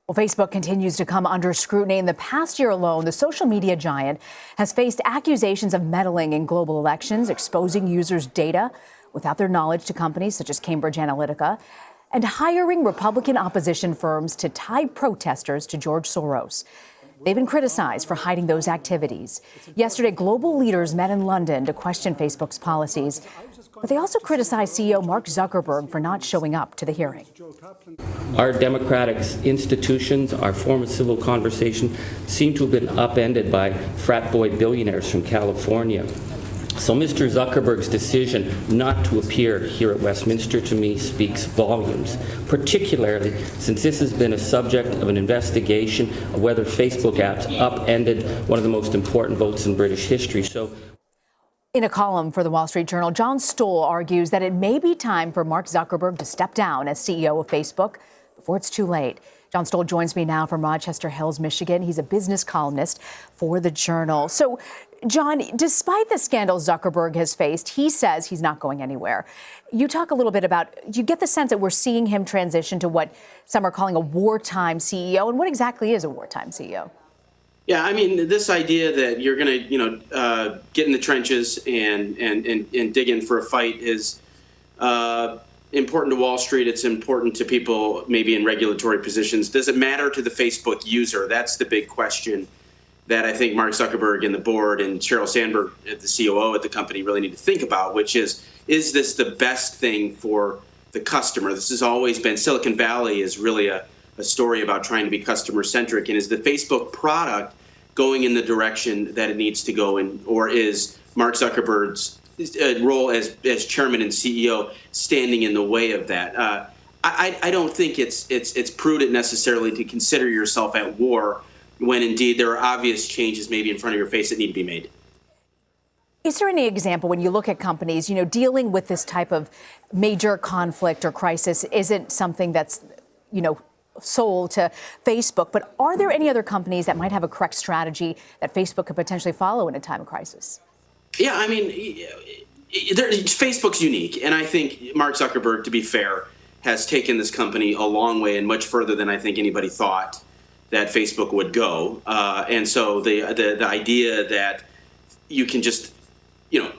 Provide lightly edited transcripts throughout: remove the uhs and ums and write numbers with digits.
Well, Facebook continues to come under scrutiny. In the past year alone, the social media giant has faced accusations of meddling in global elections, exposing users' data without their knowledge to companies such as Cambridge Analytica, and hiring Republican opposition firms to tie protesters to George Soros. They've been criticized for hiding those activities. Yesterday, global leaders met in London to question Facebook's policies, but they also criticized CEO Mark Zuckerberg for not showing up to the hearing. Our democratic institutions, our form of civil conversation, seem to have been upended by frat boy billionaires from California. So Mr. Zuckerberg's decision not to appear here at Westminster to me speaks volumes, particularly since this has been a subject of an investigation of whether Facebook apps upended one of the most important votes in British history. In a column for the Wall Street Journal, John Stoll argues that it may be time for Mark Zuckerberg to step down as CEO of Facebook before it's too late. John Stoll joins me now from Rochester Hills, Michigan. He's a business columnist for the Journal. So, John, despite the scandals Zuckerberg has faced, he says he's not going anywhere. You talk a little bit about, do you get the sense that we're seeing him transition to what some are calling a wartime CEO? And what exactly is a wartime CEO? Yeah, I mean, this idea that you're going to, get in the trenches and dig in for a fight is important to Wall Street. It's important to people maybe in regulatory positions. Does it matter to the Facebook user? That's the big question that I think Mark Zuckerberg and the board and Sheryl Sandberg, the COO at the company, really need to think about, which is this the best thing for the customer? This has always been, Silicon Valley is really a story about trying to be customer-centric. And is the Facebook product going in the direction that it needs to go in, or is Mark Zuckerberg's role as chairman and CEO standing in the way of that? I don't think it's prudent necessarily to consider yourself at war when indeed there are obvious changes maybe in front of your face that need to be made. Is there any example when you look at companies, dealing with this type of major conflict or crisis isn't something that's, sold to Facebook, but are there any other companies that might have a correct strategy that Facebook could potentially follow in a time of crisis? Yeah, I mean, Facebook's unique, and I think Mark Zuckerberg, to be fair, has taken this company a long way and much further than I think anybody thought that Facebook would go. And so the idea that you can just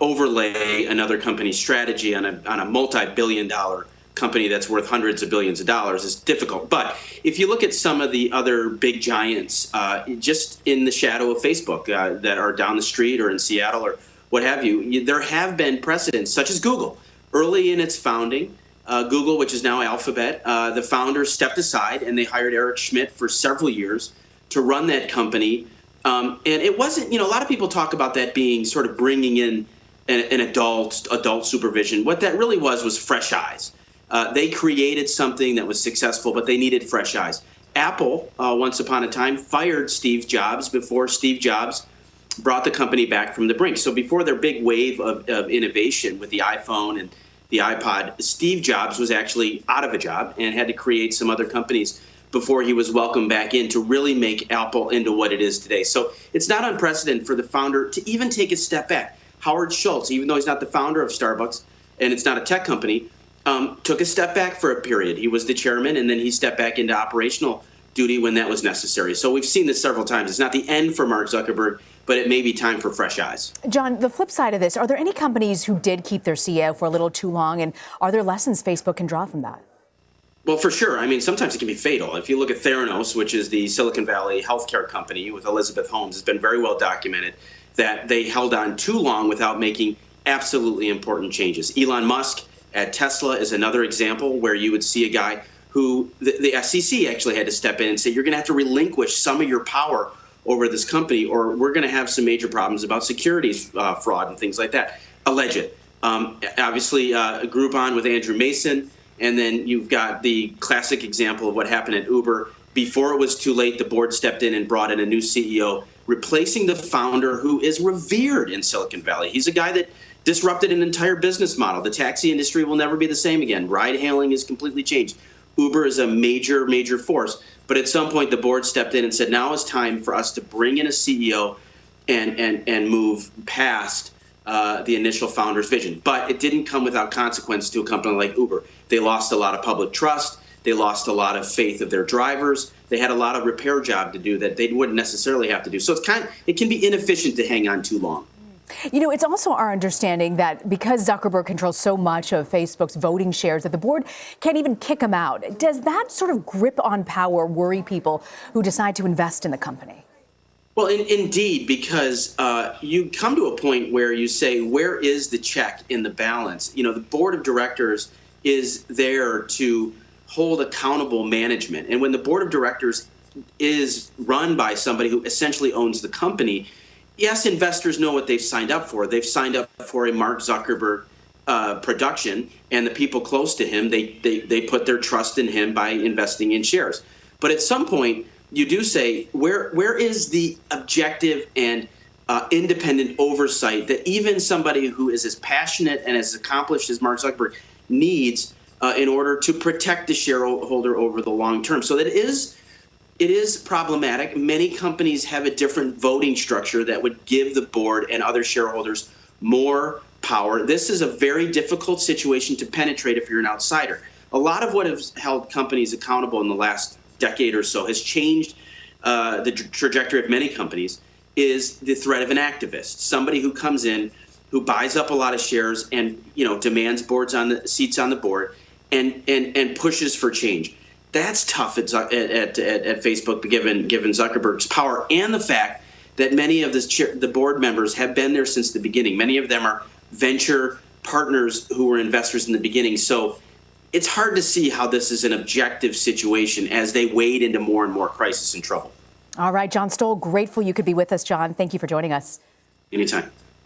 overlay another company's strategy on a multi-billion-dollar company that's worth hundreds of billions of dollars is difficult. But if you look at some of the other big giants just in the shadow of Facebook that are down the street or in Seattle or what have you, there have been precedents, such as Google. Early in its founding, Google, which is now Alphabet, the founders stepped aside and they hired Eric Schmidt for several years to run that company. And it wasn't, a lot of people talk about that being sort of bringing in an adult supervision. What that really was fresh eyes. They created something that was successful, but they needed fresh eyes. Apple, once upon a time, fired Steve Jobs before Steve Jobs brought the company back from the brink. So before their big wave of innovation with the iPhone and the iPod, Steve Jobs was actually out of a job and had to create some other companies before he was welcomed back in to really make Apple into what it is today. So it's not unprecedented for the founder to even take a step back. Howard Schultz, even though he's not the founder of Starbucks and it's not a tech company, took a step back for a period. He was the chairman, and then he stepped back into operational duty when that was necessary. So we've seen this several times. It's not the end for Mark Zuckerberg, but it may be time for fresh eyes. John, the flip side of this, are there any companies who did keep their CEO for a little too long, and are there lessons Facebook can draw from that? Well, for sure. I mean, sometimes it can be fatal. If you look at Theranos, which is the Silicon Valley healthcare company with Elizabeth Holmes, it's been very well documented that they held on too long without making absolutely important changes. Elon Musk at Tesla is another example where you would see a guy who the SEC actually had to step in and say, you're going to have to relinquish some of your power over this company, or we're going to have some major problems about securities fraud and things like that. Alleged. Obviously, Groupon with Andrew Mason. And then you've got the classic example of what happened at Uber. Before it was too late, the board stepped in and brought in a new CEO, replacing the founder who is revered in Silicon Valley. He's a guy that disrupted an entire business model. The taxi industry will never be the same again. Ride hailing is completely changed. Uber is a major, major force. But at some point, the board stepped in and said, now is time for us to bring in a CEO and move past the initial founder's vision. But it didn't come without consequence to a company like Uber. They lost a lot of public trust. They lost a lot of faith of their drivers. They had a lot of repair job to do that they wouldn't necessarily have to do. So it can be inefficient to hang on too long. You know, it's also our understanding that because Zuckerberg controls so much of Facebook's voting shares, that the board can't even kick him out. Does that sort of grip on power worry people who decide to invest in the company? Well, indeed, because you come to a point where you say, where is the check in the balance? You know, the board of directors is there to hold accountable management. And when the board of directors is run by somebody who essentially owns the company, yes, investors know what they've signed up for. They've signed up for a Mark Zuckerberg production, and the people close to him, they put their trust in him by investing in shares. But at some point, you do say, where is the objective and independent oversight that even somebody who is as passionate and as accomplished as Mark Zuckerberg needs in order to protect the shareholder over the long term? So that it is problematic. Many companies have a different voting structure that would give the board and other shareholders more power. This is a very difficult situation to penetrate if you're an outsider. A lot of what has held companies accountable in the last decade or so has changed the trajectory of many companies is the threat of an activist, somebody who comes in, who buys up a lot of shares and, you know, demands seats on the board and pushes for change. That's tough at Facebook, given Zuckerberg's power and the fact that many of the board members have been there since the beginning. Many of them are venture partners who were investors in the beginning. So it's hard to see how this is an objective situation as they wade into more and more crisis and trouble. All right, John Stoll, grateful you could be with us, John. Thank you for joining us. Anytime.